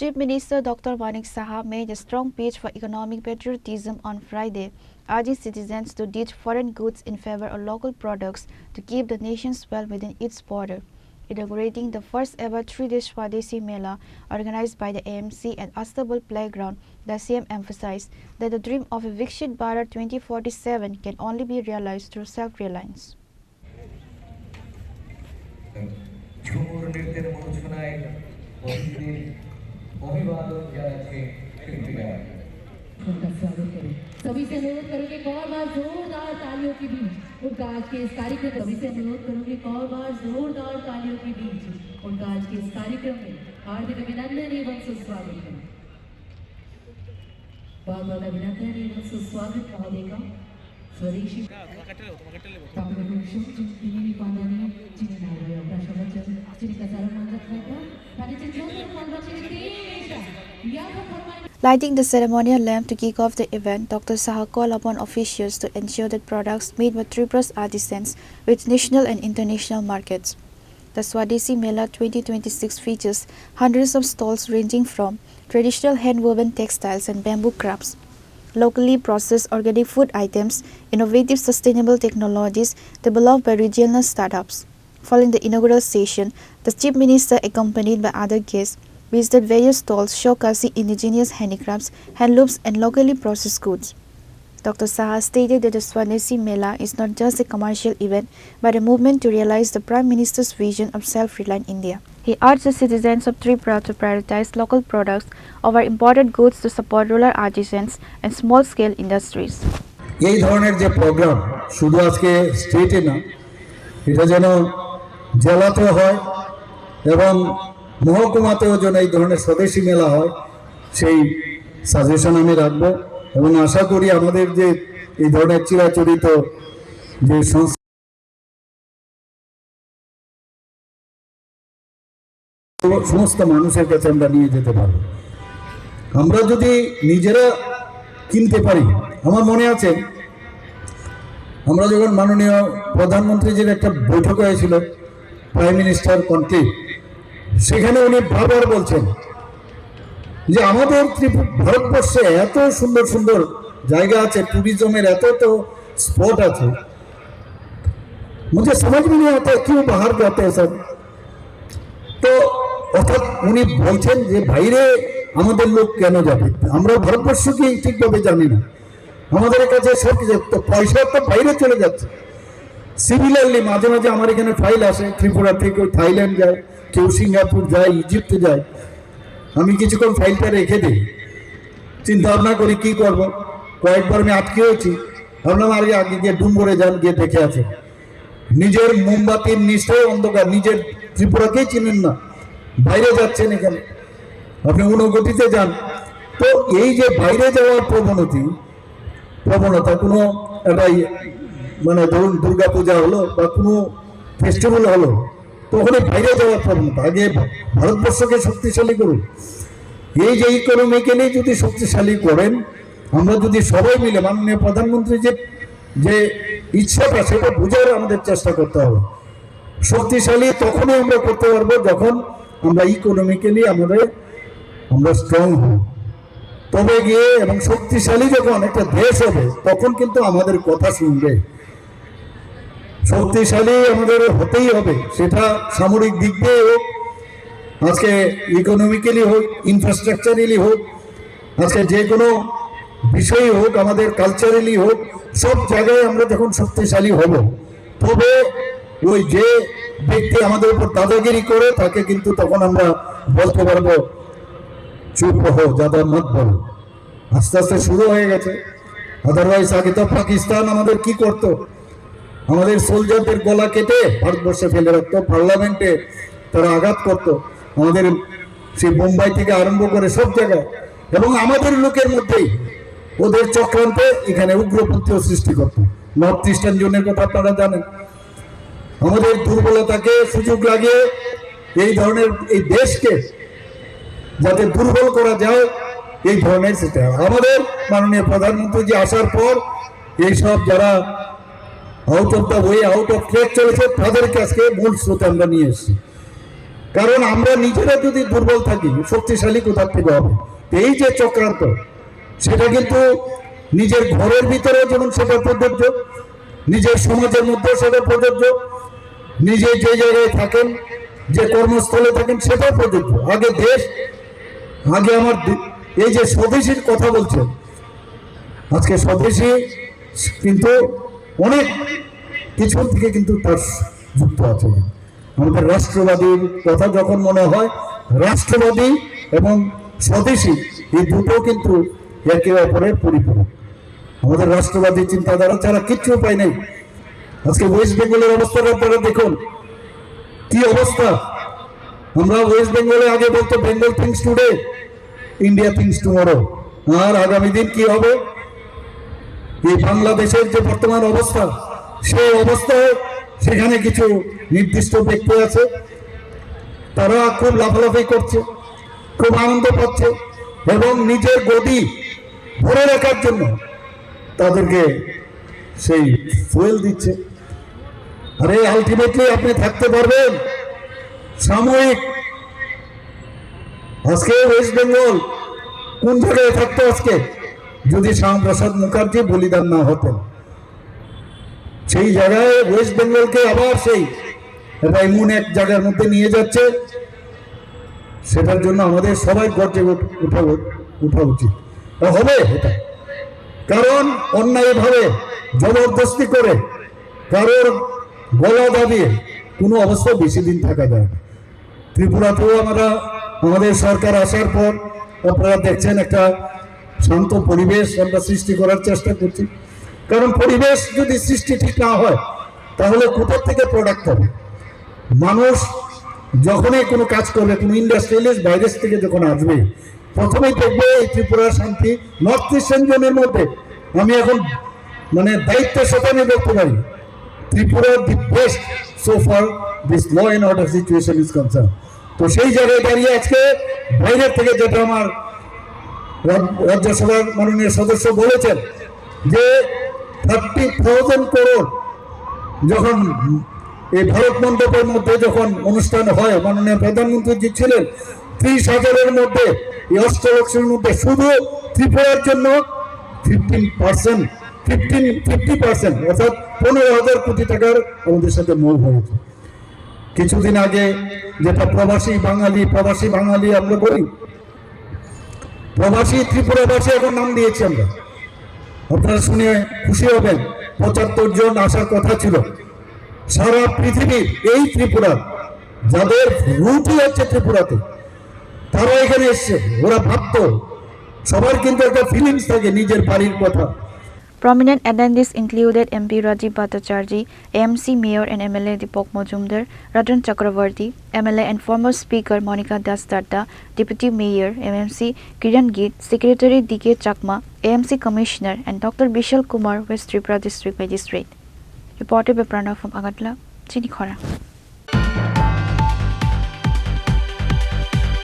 Chief Minister Dr. Manik Saha made a strong pitch for economic patriotism on Friday, urging citizens to ditch foreign goods in favor of local products to keep the nations well within its border. Inaugurating the first ever 3-day Swadeshi Mela organized by the AMC at Astambul Playground, the CM emphasized that the dream of a Viksit Bharat 2047 can only be realized through self-reliance. सभी से अनुरोध करूंगी एक और बार जोरदार तालियों के बीच उनका आज के इस कार्यक्रम सभी से अनुरोध करूंगी एक और बार जोरदार तालियों के बीच उनका आज के इस कार्यक्रम में हार्दिक अभिनंदन एवं सुस्वागत है। बहुत बहुत अभिनंदन एवं सुस्वागत महोदय का स्वदेशी Lighting the ceremonial lamp to kick off the event, Dr. Saha called upon officials to ensure that products made by Tripura's artisans reach national and international markets. The Swadeshi Mela 2026 features hundreds of stalls ranging from traditional hand-woven textiles and bamboo crafts, locally processed organic food items, innovative sustainable technologies developed by regional startups. Following the inaugural session, the Chief Minister, accompanied by other guests, visited various stalls showcasing indigenous handicrafts, handlooms and locally processed goods. Dr. Saha stated that the Swadeshi Mela is not just a commercial event but a movement to realize the Prime Minister's vision of self-reliant India. He urged the citizens of Tripura to prioritize local products over imported goods to support rural artisans and small-scale industries. এই ধরনের যে programme শুধু আজকে স্টেটে না, এটা যেন জেলাতে হয় এবং মহকুমাতেও যেন এই ধরনের স্বদেশী মেলা হয় সেই সাজেশন আমি রাখবো এবং আশা করি আমাদের যে এই ধরনের চিরাচরিত যে সমস্ত মানুষের কাছে আমরা নিয়ে যেতে পারবো। আমরা যদি নিজেরা কিনতে পারি, আমার মনে আছে আমরা যখন মাননীয় প্রধানমন্ত্রীজির একটা বৈঠক হয়েছিল প্রাইম মিনিস্টার কনক্লেভ, সেখানে উনি বারবার বলছেন যে আমাদের ভারতবর্ষে এত সুন্দর সুন্দর জায়গা আছে, ট্যুরিজমের এত তো স্পট আছে, मुझे समझ में नहीं आता क्यों बाहर जाते हैं सब। তো অর্থাৎ উনি বলছেন যে বাইরে আমাদের লোক কেন যাবে, আমরা ভারতবর্ষকে ঠিকভাবে জানি না, আমাদের কাছে সব কিছু তো পয়সা তো বাইরে চলে যাচ্ছে। সিমিলারলি মাঝে মাঝে আমার এখানে ফাইল আসে ত্রিপুরা থেকে, থাইল্যান্ড যায়, কেউ সিঙ্গাপুর যায়, ইজিপ্টে যায়, আমি কিছুক্ষণ ফাইলটা রেখে দিই, চিন্তা ভাবনা করি কী করব। কয়েকবার আমি আটকেওছি, ভাবলাম আগে গিয়ে ডুম্বরে যান, গিয়ে দেখে আছে নিজের মোমবাতির নিশ্চয় অন্ধকার, নিজের ত্রিপুরাকেই চিনেন না, বাইরে যাচ্ছেন, এখানে আপনি অনুগতিতে যান। তো এই যে বাইরে যাওয়ার প্রবণতা কোনো একটা মানে ধরুন দুর্গা পূজা হলো বা কোনো ফেস্টিভ্যাল হলো, তখন বাইরে যাওয়ার প্রবণতা। আগে ভারতবর্ষকে শক্তিশালী করুন, এই যে ইকোনমিক্যালি যদি শক্তিশালী করেন, আমরা যদি সবাই মিলে মাননীয় প্রধানমন্ত্রী যে ইচ্ছাটা সেটা বোঝার আমাদের চেষ্টা করতে হবে। শক্তিশালী তখনই আমরা করতে পারবো যখন আমরা ইকোনমিক্যালি আমরা স্ট্রং হব, তবে গিয়ে এবং শক্তিশালী যখন একটা দেশ হবে তখন কিন্তু আমাদের কথা শুনবে। শক্তিশালী আমাদের হতেই হবে, সেটা সামরিক দিক দিয়ে হোক, আজকে ইকোনমিক্যালি হোক, ইনফ্রাস্ট্রাকচারালি হোক, আজকে যে কোনো বিষয় হোক, আমাদের কালচারালি হোক, সব জায়গায় আমরা যখন শক্তিশালী হব তবে ওই যে ব্যক্তি আমাদের উপর দাদাগিরি করে তাকে কিন্তু তখন আমরা বলতে পারবো চুপ হো, যাদা মত বলো। আস্তে আস্তে শুরু হয়ে গেছে, আদারওয়াইজ আগে তো পাকিস্তান আমাদের কি করতো, আমাদের সোলজারদের গলা কেটে ভারতবর্ষে ফেলে রাখতো, পার্লামেন্টে তারা আঘাত করত, আমাদের সেই বোম্বাই থেকে আরম্ভ করে সব জায়গায়, এবং আমাদের লোকের মধ্যেই ওদের চক্রান্তে এখানে উগ্রপন্থীও সৃষ্টি করত। নর্থ ইস্টার্ন জোনের কথা আপনারা জানেন, আমাদের দুর্বলতাকে সুযোগ লাগিয়ে এই ধরনের এই দেশকে যাতে দুর্বল করা যায়, এই ধরনের সেটা আমাদের মাননীয় প্রধানমন্ত্রী যে আসার পর এইসব যারা out of the way, out of track চলেছে, তাদেরকে আজকে মূল স্রোতে আমরা নিয়ে এসেছি। কারণ আমরা নিজেরা যদি দুর্বল থাকি শক্তিশালী কোথা থেকে হবে? এই যে চক্রান্ত, সেটা কিন্তু নিজের ঘরের ভিতরে যেমন সেটা প্রযোজ্য, নিজের সমাজের মধ্যে সেটা প্রযোজ্য, নিজে যে জায়গায় থাকেন, যে কর্মস্থলে থাকেন, সেটাও প্রযোজ্য। আগে দেশ, আগে আমার এই যে স্বদেশীর কথা বলছেন, আজকে স্বদেশী কিন্তু অনেক কিছুর থেকে কিন্তু তার যুক্ত আছে। আমাদের রাষ্ট্রবাদীর কথা যখন মনে হয়, রাষ্ট্রবাদী এবং স্বদেশী এই দুটো কিন্তু একে অপরের পরিপূরক। আমাদের রাষ্ট্রবাদী চিন্তাধারা ছাড়া কিচ্ছু উপায় নেই। আজকে ওয়েস্ট বেঙ্গলের অবস্থাটা আপনারা দেখুন, কি অবস্থা। আমরা ওয়েস্ট বেঙ্গলে আগে বলতো Bengal thinks today, India thinks tomorrow. আর আগামী দিন কি হবে? এই বাংলাদেশের যে বর্তমান অবস্থা, সেই অবস্থায় সেখানে কিছু নির্দিষ্ট ব্যক্তি আছে, তারা খুব লাফালাফি করছে, খুব আনন্দ পাচ্ছে এবং নিজের গদি ধরে রাখার জন্য তাদেরকে সেই ফুয়েল দিচ্ছে। আরে আলটিমেটলি আপনি থাকতে পারবেন সাময়িক। আজকে ওয়েস্ট বেঙ্গল কোন জায়গায় থাকতো আজকে যদি শ্যামাপ্রসাদ মুখার্জি বলিদান না হতেন? সেই জায়গায় ওয়েস্ট বেঙ্গলকে আবার সেই এমন এক জায়গার মধ্যে নিয়ে যাচ্ছে, সেটার জন্য আমাদের সবাই গর্জে উঠা উচিত হবে এটা। কারণ অন্যায়ভাবে জবরদস্তি করে কারোর গলা দাবিয়ে কোনো অবস্থা বেশি দিন থাকা যায় না। ত্রিপুরাতেও আমাদের সরকার আসার পর আপনারা দেখছেন একটা শান্ত পরিবেশ আমরা সৃষ্টি করার চেষ্টা করছি। কারণ পরিবেশ যদি সৃষ্টি ঠিক না হয়, তাহলে কোথা থেকে প্রোডাক্ট হবে? মানুষ যখনই কোনো কাজ করবে, কোনো ইন্ডাস্ট্রিয়ালিস্ট বাইরের থেকে যখন আসবে, প্রথমেই দেখবে এই ত্রিপুরার শান্তি নর্থ ইস্টার্ন জোনের মধ্যে। আমি এখন দায়িত্বের সাথে আমি বলতে পারি, Tripura the best so far this law and order situation is concern. তো সেই জায়গায় দাঁড়িয়ে আজকে বাইরের থেকে যেটা আমার রাজ্যসভার মাননীয় সদস্য বলেছেন যে 30,000 করোড় যখন এই ভারত মণ্ডপের মধ্যে যখন অনুষ্ঠান হয়, মাননীয় প্রধানমন্ত্রী ছিলেন, 30,000-এর মধ্যে এই অষ্টলক্ষের মধ্যে শুধু ত্রিপুরার জন্য 50% অর্থাৎ 15,000 কোটি টাকার আমাদের সাথে মূল হয়েছে। কিছুদিন আগে যেটা প্রবাসী বাঙালি আমরা বলি, প্রবাসী ত্রিপুরাবাসী এখন নাম দিয়েছি আমরা। আপনারা শুনে খুশি হবেন, 75 জন আসার কথা ছিল সারা পৃথিবীর এই ত্রিপুরা, যাদের রুটই হচ্ছে ত্রিপুরাতে, তারা এখানে এসছে। ওরা ভাবতো, সবার কিন্তু একটা ফিলিংস থাকে নিজের বাড়ির কথা। Prominent attendees included MP Rajiv Bhattacharjee, AMC Mayor and MLA Deepak Majumdar, Ratan Chakravarti, MLA and former Speaker Monica Das Datta, Deputy Mayor MMC Kiran Git, Secretary D.K. Chakma, AMC Commissioner and Dr. Bishal Kumar, West Tripura District Magistrate. Reported by Pranav from Agatla, Chinikhara.